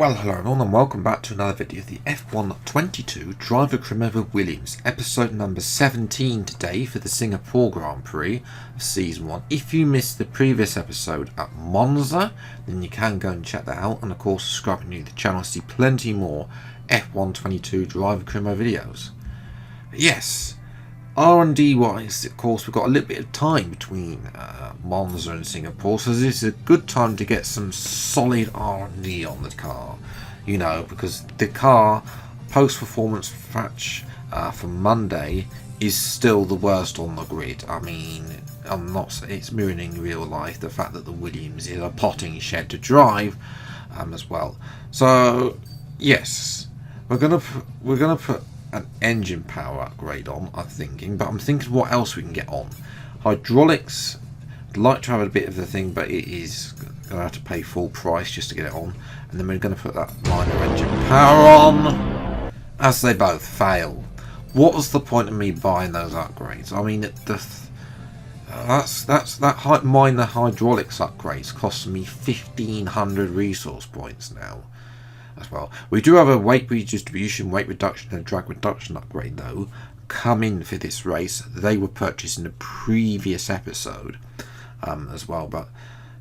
Well, hello everyone and welcome back to another video of the F1 Driver Cremover Williams, episode number 17 today for the Singapore Grand Prix of Season 1. If you missed the previous episode at Monza, then you can go and check that out, and of course subscribe to the channel to see plenty more F1 Driver Cremover videos. But yes, R&D wise, of course, we've got a little bit of time between Monza and Singapore, so this is a good time to get some solid R&D on the car, you know, because the car post-performance patch for Monday is still the worst on the grid. I mean, it's mirroring real life, the fact that the Williams is a potting shed to drive as well. So yes, we're gonna put an engine power upgrade on, I'm thinking, but I'm thinking what else we can get on. Hydraulics, I'd like to have a bit of the thing, but it is going to have to pay full price just to get it on. And then we're going to put that minor engine power on, as they both fail. What was the point of me buying those upgrades? I mean, that minor hydraulics upgrades cost me 1,500 resource points now. As well. We do have a weight redistribution, weight reduction and drag reduction upgrade though come in for this race. They were purchased in the previous episode as well, but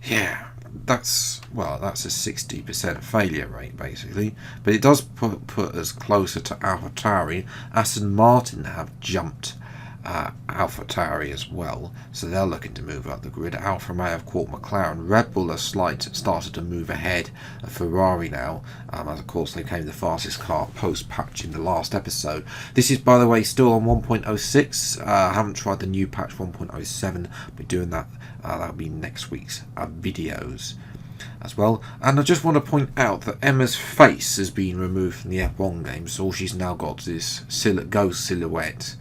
yeah, that's a 60% failure rate basically, but it does put us closer to AlphaTauri. Aston Martin have jumped AlphaTauri as well, so they're looking to move up the grid. Alfa Romeo have caught McLaren. Red Bull have started to move ahead of Ferrari now, as of course they became the fastest car post-patch in the last episode. This is, by the way, still on 1.06. I haven't tried the new patch 1.07, but doing that, that'll be next week's videos as well. And I just want to point out that Emma's face has been removed from the F1 game, so she's now got this ghost silhouette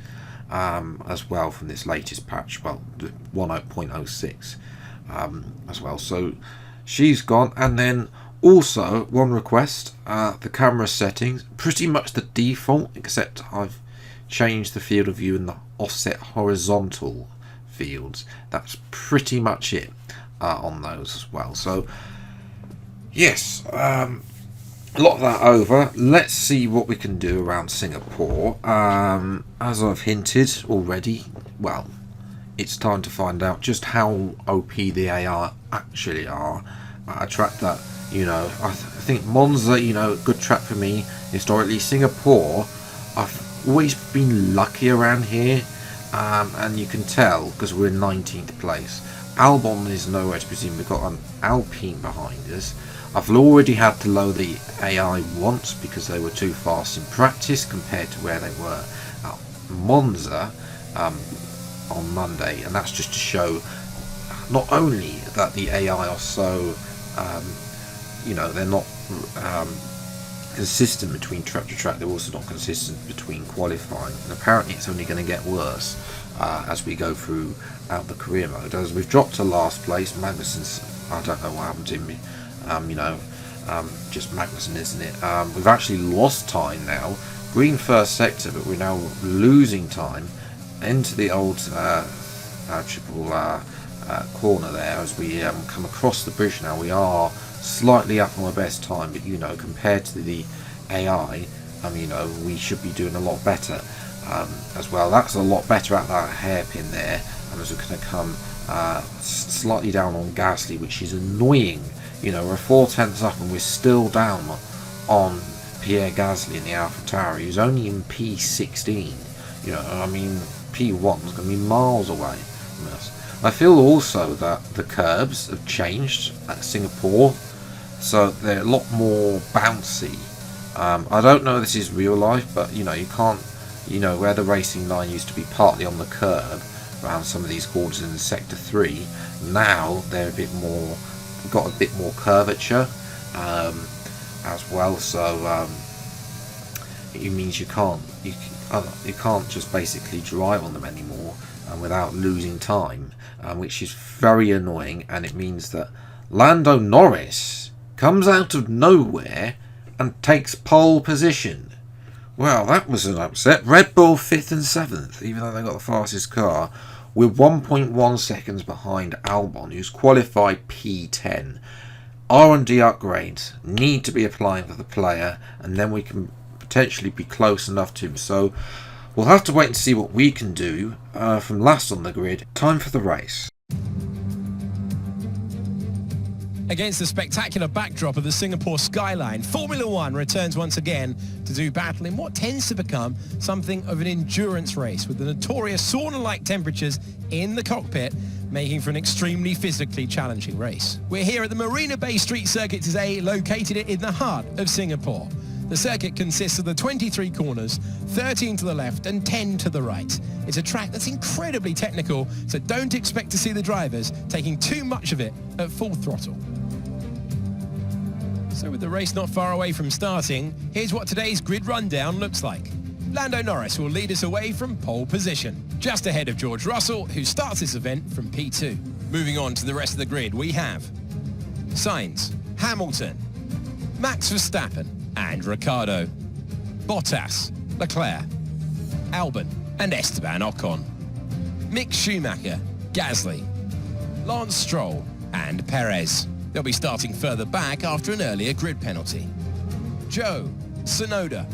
as well from this latest patch, well, the 1.06 as well. So she's gone. And then also one request, the camera settings, pretty much the default, except I've changed the field of view and the offset horizontal fields. That's pretty much it on those as well. So yes, a lot of that over. Let's see what we can do around Singapore. As I've hinted already, well, it's time to find out just how OP the AI actually are. A track that, you know, I think Monza, you know, good track for me historically. Singapore, I've always been lucky around here, and you can tell because we're in 19th place. Albon is nowhere to be seen. We've got an Alpine behind us. I've already had to lower the AI once because they were too fast in practice compared to where they were at Monza on Monday, and that's just to show not only that the AI are so, you know, they're not consistent between track to track, they're also not consistent between qualifying, and apparently it's only going to get worse as we go through out the career mode. As we've dropped to last place, Magnussen's, I don't know what happened to me. Just Magnussen, isn't it? We've actually lost time now. Green first sector, but we're now losing time into the old triple corner there as we come across the bridge now. We are slightly up on our best time, but you know, compared to the AI, you know, we should be doing a lot better as well. That's a lot better at that hairpin there, and as we're going to come slightly down on Gasly, which is annoying. You know, we're 4/10 up and we're still down on Pierre Gasly in the AlphaTauri, who's only in P16. You know, I mean, P1 is going to be miles away from us. I feel also that the curbs have changed at Singapore, so they're a lot more bouncy. I don't know if this is real life, but you know, you can't, you know, where the racing line used to be partly on the curb around some of these corners in Sector 3, now they're a bit more, got a bit more curvature as well, so it means you can't just basically drive on them anymore without losing time, which is very annoying. And it means that Lando Norris comes out of nowhere and takes pole position. Well, that was an upset. Red Bull 5th and 7th, even though they got the fastest car. We're 1.1 seconds behind Albon, who's qualified P10. R&D upgrades need to be applying for the player, and then we can potentially be close enough to him. So we'll have to wait and see what we can do from last on the grid. Time for the race. Against the spectacular backdrop of the Singapore skyline, Formula One returns once again to do battle in what tends to become something of an endurance race, with the notorious sauna-like temperatures in the cockpit making for an extremely physically challenging race. We're here at the Marina Bay Street Circuit today, located in the heart of Singapore. The circuit consists of the 23 corners, 13 to the left and 10 to the right. It's a track that's incredibly technical, so don't expect to see the drivers taking too much of it at full throttle. So with the race not far away from starting, here's what today's grid rundown looks like. Lando Norris will lead us away from pole position, just ahead of George Russell, who starts this event from P2. Moving on to the rest of the grid, we have Sainz, Hamilton, Max Verstappen and Ricciardo, Bottas, Leclerc, Albon and Esteban Ocon, Mick Schumacher, Gasly, Lance Stroll and Perez. They'll be starting further back after an earlier grid penalty. Joe, Tsunoda,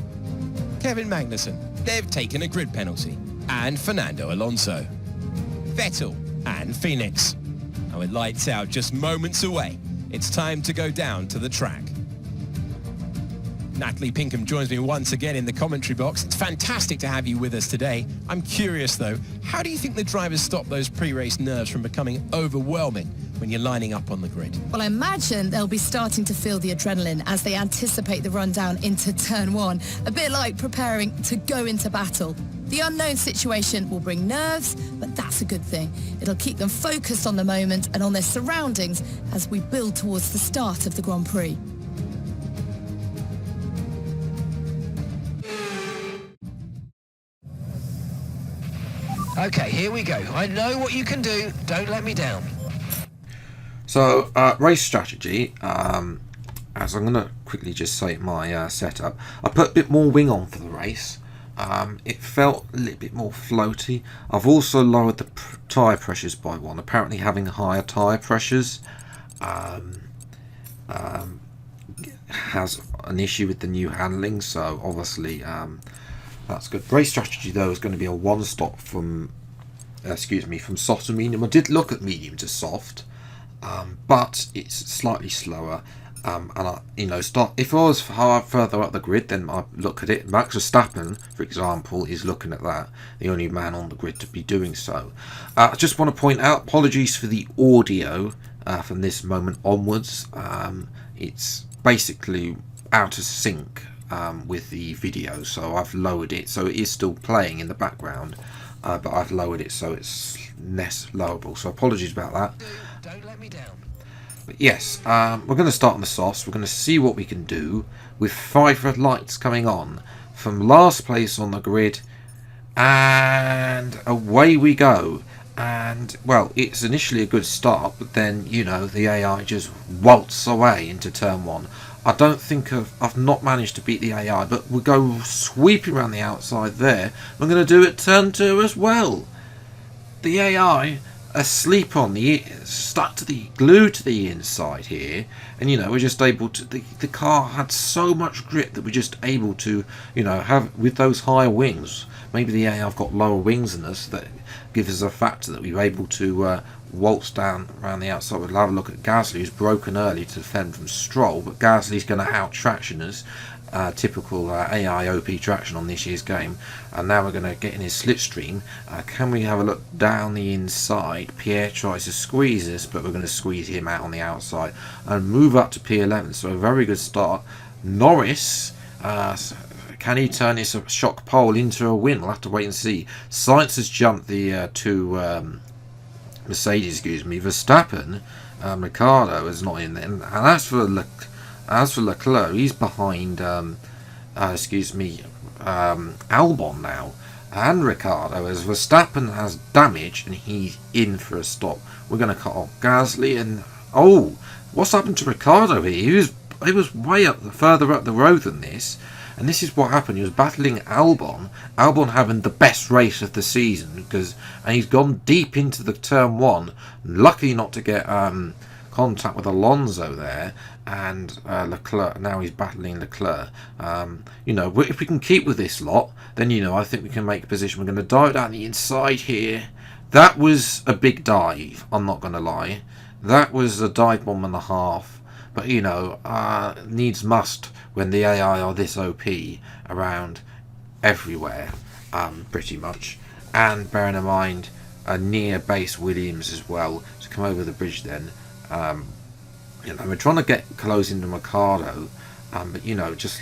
Kevin Magnussen, they've taken a grid penalty, and Fernando Alonso, Vettel and Phoenix. And with lights out just moments away, it's time to go down to the track. Natalie Pinkham joins me once again in the commentary box. It's fantastic to have you with us today. I'm curious though, how do you think the drivers stop those pre-race nerves from becoming overwhelming when you're lining up on the grid? Well, I imagine they'll be starting to feel the adrenaline as they anticipate the rundown into turn one, a bit like preparing to go into battle. The unknown situation will bring nerves, but that's a good thing. It'll keep them focused on the moment and on their surroundings as we build towards the start of the Grand Prix. Okay, here we go. I know what you can do. Don't let me down. So, race strategy, as I'm going to quickly just say my setup, I put a bit more wing on for the race. It felt a little bit more floaty. I've also lowered the tyre pressures by one. Apparently having higher tyre pressures has an issue with the new handling, so obviously that's good. Race strategy though is going to be a one stop from from soft to medium. I did look at medium to soft, but it's slightly slower. And if I was further up the grid, then I look at it. Max Verstappen, for example, is looking at that. The only man on the grid to be doing so. I just want to point out, apologies for the audio from this moment onwards. It's basically out of sync with the video, so I've lowered it. So it is still playing in the background, but I've lowered it so it's less lowerable. So apologies about that. Don't let me down. But yes, we're going to start on the softs. We're going to see what we can do with 5 red lights coming on from last place on the grid, and away we go. And well, it's initially a good start, but then the AI just waltz away into turn 1. I don't think I've not managed to beat the AI, but we'll go sweeping around the outside there. I'm going to do it turn 2 as well. The AI asleep on the glued to the inside here, and we're just able to, the car had so much grip that we're just able to have, with those higher wings. Maybe the AI have got lower wings than us, that gives us a factor that we're able to waltz down around the outside. We'll have a look at Gasly, who's broken early to defend from Stroll, but Gasly's going to out traction us. Typical AI OP traction on this year's game. And now we're going to get in his slipstream. Can we have a look down the inside? Pierre tries to squeeze us, but we're going to squeeze him out on the outside and move up to P11. So a very good start. Norris, can he turn his shock pole into a win? We'll have to wait and see. Sainz has jumped the two Mercedes, Verstappen, Ricciardo is not in there. And as for Leclerc, he's behind Albon now, and Ricciardo, as Verstappen has damage and he's in for a stop. We're going to cut off Gasly, and what's happened to Ricciardo here? He was way further up the road than this, and this is what happened. He was battling Albon having the best race of the season, and he's gone deep into the turn 1, lucky not to get contact with Alonso there, and Leclerc. Now he's battling Leclerc. You know, if we can keep with this lot, then, you know, I think we can make a position. We're going to dive down the inside here. That was a big dive, I'm not going to lie. That was a dive bomb and a half. But, you know, needs must when the AI are this OP around everywhere, pretty much. And bearing in mind, a near base Williams as well to come over the bridge then. You know, we're trying to get close into Ricciardo, but, you know, just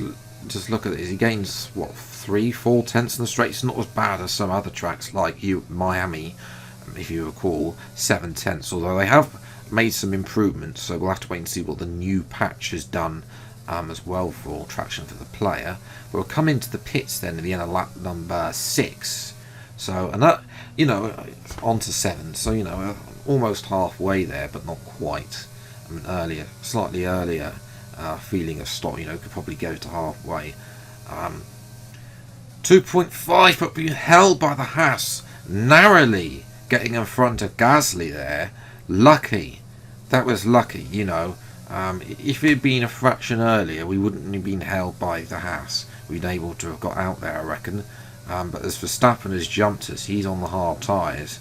look at this. He gains, what, 3-4 tenths in the straight. It's not as bad as some other tracks like Miami, if you recall, 7 tenths. Although they have made some improvements, so we'll have to wait and see what the new patch has done as well for traction for the player. We'll come into the pits then at the end of lap number 6. So, and that, you know, on to 7. So, you know, almost halfway there, but not quite. I mean, earlier, slightly earlier, feeling of stop, you know, could probably go to halfway. 2.5, but being held by the Haas, narrowly getting in front of Gasly there. Lucky. That was lucky, you know. If it had been a fraction earlier, we wouldn't have been held by the Haas. We'd been able to have got out there, I reckon. But as Verstappen has jumped us, he's on the hard tyres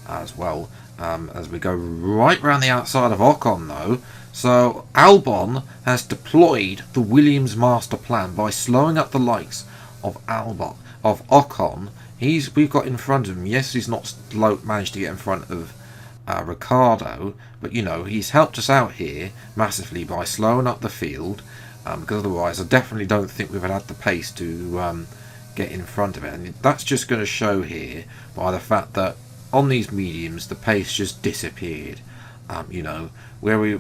as well. As we go right round the outside of Ocon, though. So Albon has deployed the Williams master plan by slowing up the likes of Ocon. We've got in front of him. Yes, he's not managed to get in front of Ricciardo, but, you know, he's helped us out here massively by slowing up the field, because otherwise I definitely don't think we've had the pace to get in front of it. And that's just going to show here by the fact that on these mediums the pace just disappeared. You know, where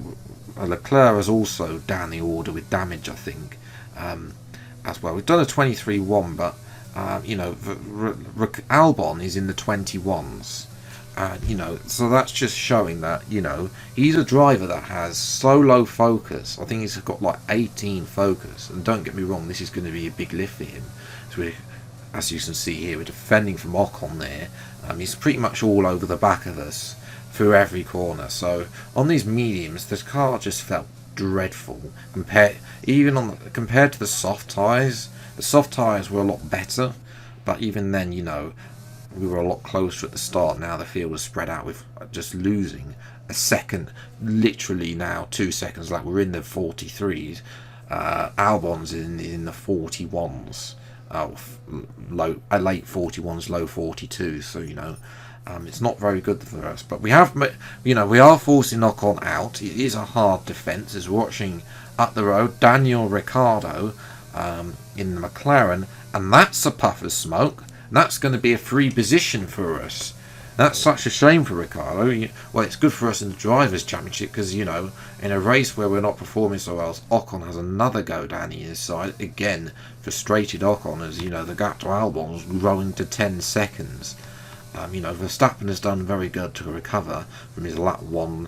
Leclerc is also down the order with damage, I think, as well. We've done a 23-1, but you know, Albon is in the 21s. You know, so that's just showing that, you know, he's a driver that has so low focus. I think he's got like 18 focus. And don't get me wrong, this is going to be a big lift for him. So as you can see here, we're defending from Ocon there. He's pretty much all over the back of us through every corner. So on these mediums, the car just felt dreadful compared to the soft tyres. The soft tyres were a lot better, but even then, you know, we were a lot closer at the start. Now the field was spread out with just losing a second, literally now 2 seconds. Like we're in the 43s. Albon's in the 41s, late 41s, low 42s. So, you know, it's not very good for us. But we have, you know, we are forcing Ocon out. It is a hard defence. As we're watching up the road, Daniel Ricciardo in the McLaren, and that's a puff of smoke. That's going to be a free position for us. That's such a shame for Ricciardo. Well, it's good for us in the Drivers' Championship because, you know, in a race where we're not performing so well, Ocon has another go down the inside. Again, frustrated Ocon as, you know, the gap to Albon was growing to 10 seconds. You know, Verstappen has done very good to recover from his lap 1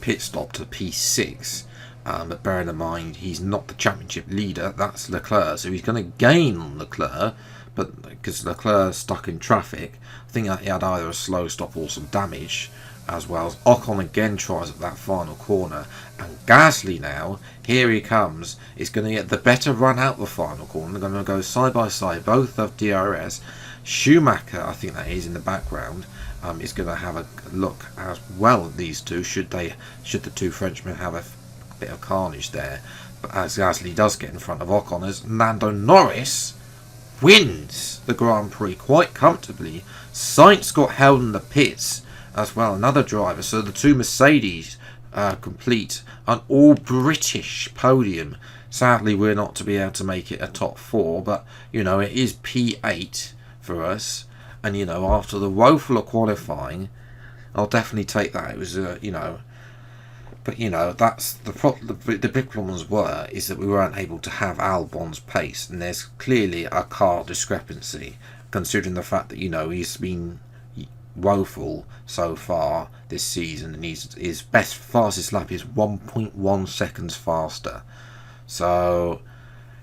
pit stop to P6. But bearing in mind, he's not the championship leader, that's Leclerc, so he's going to gain on Leclerc, but because Leclerc's stuck in traffic, I think he had either a slow stop or some damage, as well as Ocon again tries at that final corner, and Gasly now, here he comes, is going to get the better run out the final corner. They're going to go side by side, both of DRS. Schumacher, I think that is in the background, is going to have a look as well at these two, should the two Frenchmen have a bit of carnage there. But as Gasly does get in front of Ocon, as Lando Norris wins the Grand Prix quite comfortably. Sainz got held in the pits as well, another driver. So the two Mercedes complete an all-British podium. Sadly, we're not to be able to make it a top 4, but, you know, it is P8 for us. And, you know, after the woeful of qualifying, I'll definitely take that. It was, you know, but, you know, that's the big problems is that we weren't able to have Albon's pace, and there's clearly a car discrepancy, considering the fact that, you know, he's been woeful so far this season, and his fastest lap is 1.1 seconds faster. So,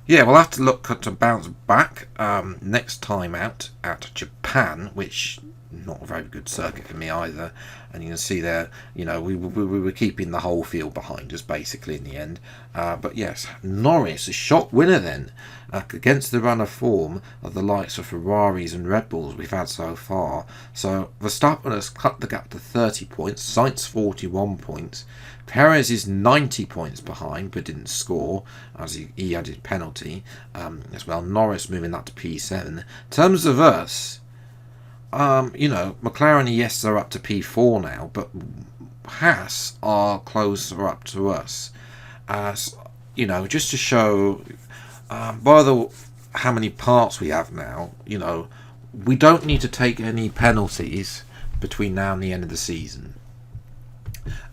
yeah, we'll have to look to bounce back next time out at Japan, which not a very good circuit for me either. And you can see there, you know, we were keeping the whole field behind us basically in the end. But yes, Norris, a shock winner then, against the run of form of the likes of Ferraris and Red Bulls we've had so far. So Verstappen has cut the gap to 30 points, Sainz 41 points. Perez is 90 points behind but didn't score as he had his penalty as well. Norris moving that to P7. In terms of us, you know, McLaren, yes, they're up to P4 now, but Haas are closer up to us. As you know, just to show by the how many parts we have now, you know, we don't need to take any penalties between now and the end of the season.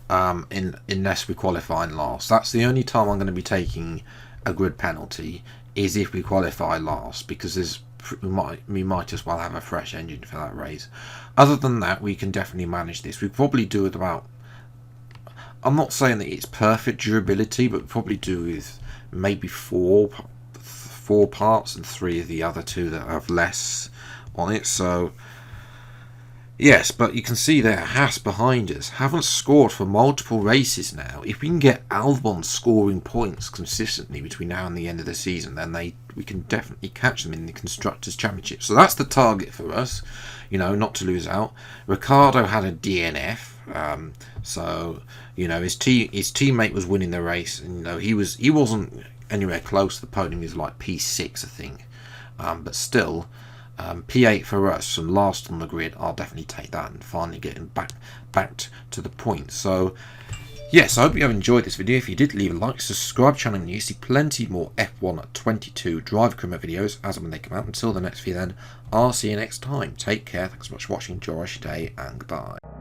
Unless we qualify last. That's the only time I'm going to be taking a grid penalty, is if we qualify last, because we might as well have a fresh engine for that race. Other than that, we can definitely manage this. We probably do it about, I'm not saying that it's perfect durability, but we probably do with maybe four parts and 3 of the other 2 that have less on it. So yes, but you can see there, Haas behind us haven't scored for multiple races now. If we can get Albon scoring points consistently between now and the end of the season, then we can definitely catch them in the Constructors' Championship. So that's the target for us, you know, not to lose out. Ricciardo had a DNF, so you know his teammate was winning the race, and you know he wasn't anywhere close to the podium. He was like P6, I think, but still. P8 for us and last on the grid. I'll definitely take that and finally getting back to the point. So yes, I hope you have enjoyed this video. If you did, leave a like, subscribe channel, and you see plenty more F1 22 driver career videos as and when they come out. Until the next video then, I'll see you next time. Take care, thanks so much for watching, enjoy your day, and goodbye.